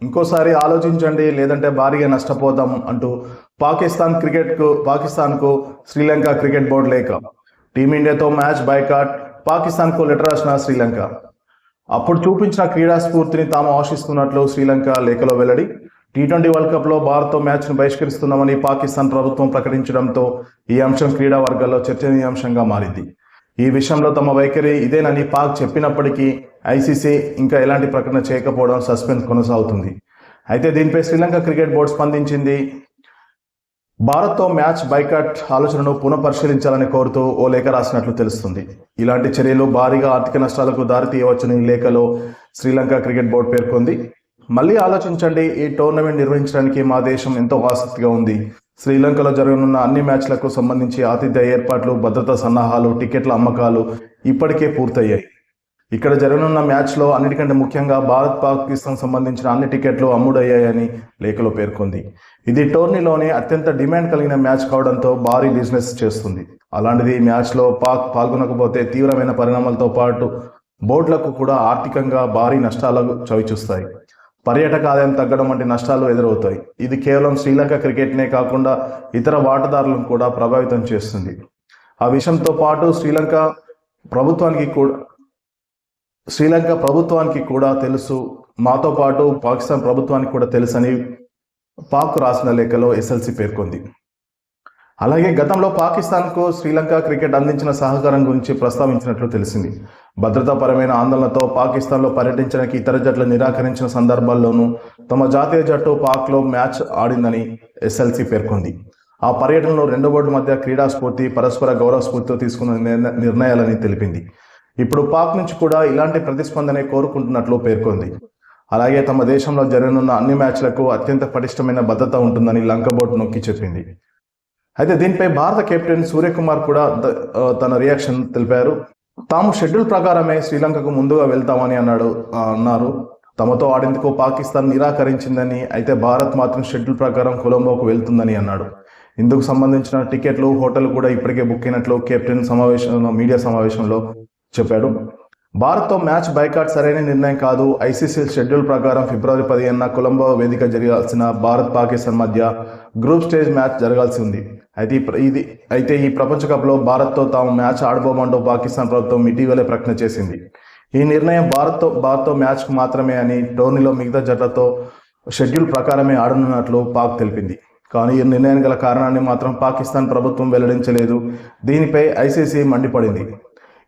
ఇంకోసారి ఆలోచించండి, లేదంటే భారీగా నష్టపోతాం అంటూ పాకిస్తాన్కు శ్రీలంక క్రికెట్ బోర్డు లేఖ. టీమిండియాతో మ్యాచ్ బైకాట్, పాకిస్తాన్కు లెటర్ రాసిన శ్రీలంక. అప్పుడు చూపించిన క్రీడా స్ఫూర్తిని తాము ఆశిస్తున్నట్లు శ్రీలంక లేఖలో వెల్లడి. T20 వరల్డ్ కప్లో భారత్తో మ్యాచ్ను బహిష్కరిస్తున్నామని పాకిస్తాన్ ప్రభుత్వం ప్రకటించడంతో ఈ అంశం క్రీడా వర్గాల్లో చర్చనీయాంశంగా మారింది. ఈ విషయంలో తమ వైఖరి ఇదేనని పాక్ చెప్పినప్పటికీ ఐసీసీ ఇంకా ఎలాంటి ప్రకటన చేయకపోవడం సస్పెన్స్ కొనసాగుతుంది. అయితే దీనిపై శ్రీలంక క్రికెట్ బోర్డు స్పందించింది. భారత్తో మ్యాచ్ బైకాట్ ఆలోచనను పునఃపరిశీలించాలని కోరుతూ ఓ లేఖ రాసినట్లు తెలుస్తుంది. ఇలాంటి చర్యలు భారీగా ఆర్థిక నష్టాలకు దారితీయవచ్చని ఈ లేఖలో శ్రీలంక క్రికెట్ బోర్డు పేర్కొంది. మళ్ళీ ఆలోచించండి, ఈ టోర్నమెంట్ నిర్వహించడానికి మా దేశం ఎంతో ఆసక్తిగా ఉంది. శ్రీలంకలో జరగనున్న అన్ని మ్యాచ్లకు సంబంధించి ఆతిథ్య ఏర్పాట్లు, భద్రతా సన్నాహాలు, టికెట్ల అమ్మకాలు ఇప్పటికే పూర్తయ్యాయి. ఇక్కడ జరగనున్న మ్యాచ్లో అన్నిటికంటే ముఖ్యంగా భారత్ పాకిస్తాన్ సంబంధించిన అన్ని టికెట్లు అమ్ముడయ్యాయని లేఖలో పేర్కొంది. ఇది టోర్నీలోనే అత్యంత డిమాండ్ కలిగిన మ్యాచ్ కావడంతో భారీ బిజినెస్ చేస్తుంది. అలాంటిది ఈ మ్యాచ్లో పాక్ పాల్గొనకపోతే తీవ్రమైన పరిణామాలతో పాటు బోర్డులకు కూడా ఆర్థికంగా భారీ నష్టాలు చవిచూస్తాయి. పర్యాటక ఆదాయం తగ్గడం వంటి నష్టాలు ఎదురవుతాయి. ఇది కేవలం శ్రీలంక క్రికెట్నే కాకుండా ఇతర వాటాదారులను కూడా ప్రభావితం చేస్తుంది. ఆ విషయంతో పాటు శ్రీలంక ప్రభుత్వానికి కూడా తెలుసు, మాతో పాటు పాకిస్తాన్ ప్రభుత్వానికి కూడా తెలుసని పాక్ రాసిన లేఖలో ఎస్ఎల్సీ పేర్కొంది. అలాగే గతంలో పాకిస్తాన్కు శ్రీలంక క్రికెట్ అందించిన సహకారం గురించి ప్రస్తావించినట్లు తెలిసింది. భద్రతాపరమైన ఆందోళనతో పాకిస్తాన్లో పర్యటించడానికి ఇతర జట్లు నిరాకరించిన సందర్భాల్లోనూ తమ జాతీయ జట్టు పాక్లో మ్యాచ్ ఆడిందని ఎస్ఎల్సీ పేర్కొంది. ఆ పర్యటనలో రెండు బోర్డు మధ్య క్రీడా స్ఫూర్తి, పరస్పర గౌరవ స్ఫూర్తితో తీసుకున్న నిర్ణయాలని తెలిపింది. ఇప్పుడు పాక్ నుంచి కూడా ఇలాంటి ప్రతిస్పందనే కోరుకుంటున్నట్లు పేర్కొంది. అలాగే తమ దేశంలో జరగనున్న అన్ని మ్యాచ్లకు అత్యంత పటిష్టమైన భద్రత ఉంటుందని లంక బోర్డు నొక్కి చెప్పింది. అయితే దీనిపై భారత కెప్టెన్ సూర్యకుమార్ కూడా తన రియాక్షన్ తెలిపారు. తాము షెడ్యూల్ ప్రకారమే శ్రీలంకకు ముందుగా వెళ్తామని అన్నారు. తమతో ఆడేందుకు పాకిస్తాన్ నిరాకరించిందని, అయితే భారత్ మాత్రం షెడ్యూల్ ప్రకారం కొలంబోకు వెళ్తుందని అన్నాడు. ఇందుకు సంబంధించిన టికెట్లు, హోటల్ కూడా ఇప్పటికే బుక్ అయినట్లు కెప్టెన్ మీడియా సమావేశంలో చెప్పాడు. భారత్తో మ్యాచ్ బైకాట్ సరైన నిర్ణయం కాదు. ఐసీసీ షెడ్యూల్ ప్రకారం ఫిబ్రవరి 15న కొలంబో వేదిక జరగాల్సిన భారత్ పాకిస్తాన్ మధ్య గ్రూప్ స్టేజ్ మ్యాచ్ జరగాల్సి ఉంది. అయితే ఈ ప్రపంచ కప్లో భారత్తో తాము మ్యాచ్ ఆడబోమంటూ పాకిస్తాన్ ప్రభుత్వం ఇటీవలే ప్రకటన చేసింది. ఈ నిర్ణయం భారత్తో మ్యాచ్కు మాత్రమే అని, టోర్నీలో మిగతా జట్లతో షెడ్యూల్ ప్రకారమే ఆడనున్నట్లు పాక్ తెలిపింది. కానీ ఈ నిర్ణయం గల కారణాన్ని మాత్రం పాకిస్తాన్ ప్రభుత్వం వెల్లడించలేదు. దీనిపై ఐసీసీ మండిపడింది.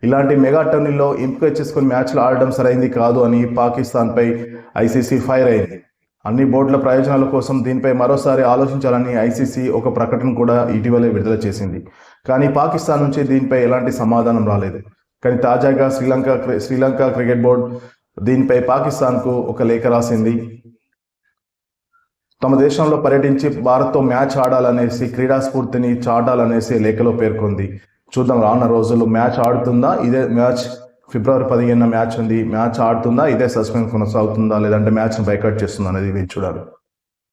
ఇలాంటి మెగా టోర్నీలో ఎంపిక చేసుకుని మ్యాచ్లు ఆడడం సరైంది కాదు అని పాకిస్తాన్పై ఐసీసీ ఫైర్ అయింది. అన్ని బోర్డుల ప్రయోజనాల కోసం దీనిపై మరోసారి ఆలోచించాలని ఐసీసీ ఒక ప్రకటన కూడా ఇటీవలే విడుదల చేసింది. కానీ పాకిస్తాన్ నుంచి దీనిపై ఎలాంటి సమాధానం రాలేదు. కానీ తాజాగా శ్రీలంక క్రికెట్ బోర్డు దీనిపై పాకిస్తాన్కు ఒక లేఖ రాసింది. తమ దేశంలో పర్యటించి భారత్తో మ్యాచ్ ఆడాలనేసి, క్రీడా స్ఫూర్తిని చాటాలనేసి లేఖలో పేర్కొంది. చూద్దాం రానున్న రోజుల్లో మ్యాచ్ ఆడుతుందా, ఇదే మ్యాచ్ ఫిబ్రవరి 15న మ్యాచ్ ఉంది, మ్యాచ్ ఆడుతుందా, ఇదే సస్పెన్స్ కొనసాగుతుందా, లేదంటే మ్యాచ్ని బైకాట్ చేస్తుందా అనేది చూడాలి.